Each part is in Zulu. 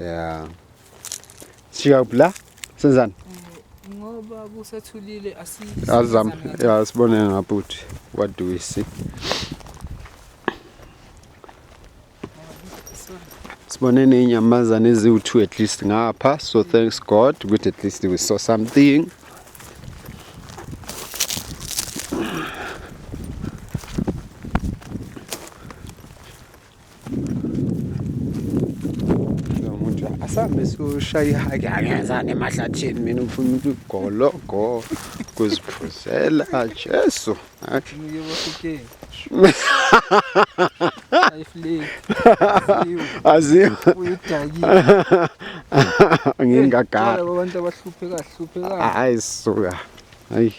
Yeah. Siyabula senzani? Ngoba kusathulile Azam. Yeah, sibone ngaphuthi. What do we see? Sibonene inyamazana eziwu2 at least ngapha. So thanks God ukuthi at least we saw something. Asambe soshaya ihake angezana emahlathini mina ufuna ukugolo go kuziphuzela Jesu. ngike bafike ayiflake Aziyo uyidaki ngingagara abantu abahlupheka hayi suka hayi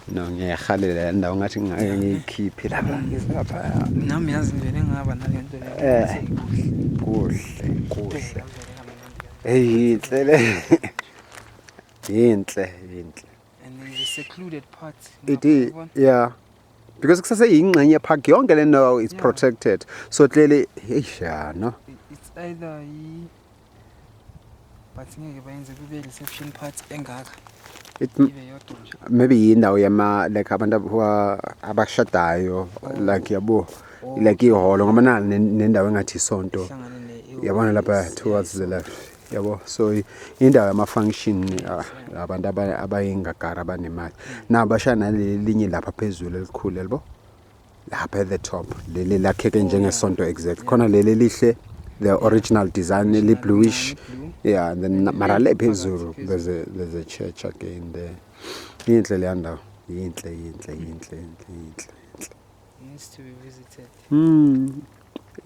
no ngiyahalela ndawo ngathi ngake ngikhiphe lapha ngizapha nami yazi ngivele ngaba nalento kuhle hey inhle and there's a secluded part it is yeah because kusase ingxenye park yonke le ndawo is protected so clearly no it's either but ngeke bayenze kube reception part engaka maybe yindawo yama like abantu abashadayo like yabo like iholo ngoba nani nendawo engathi isonto yabona lapha towards the left yabo so indawo yama function abantu abayingagara abanemali nabashana lelinye lapha phezulu elikhulu yabo lapha at the top leli lakheke njengesonto exact khona leli lihle the original design li bluish yeah and then mara le phezulu there's a church again there inhle le ndawo inhle needs to be visited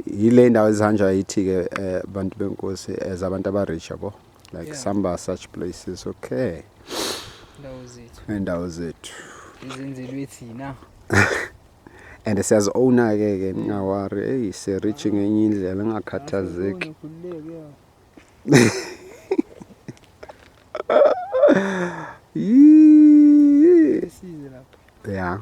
ile ndawo ezihanja yithi ke abantu benkosi ezabantu abarich yabo like some such places okay ndawo zethu izenzelwe thina and siyazi owner ke ngawari hey se reaching enye indlela ngakhathazeki yeah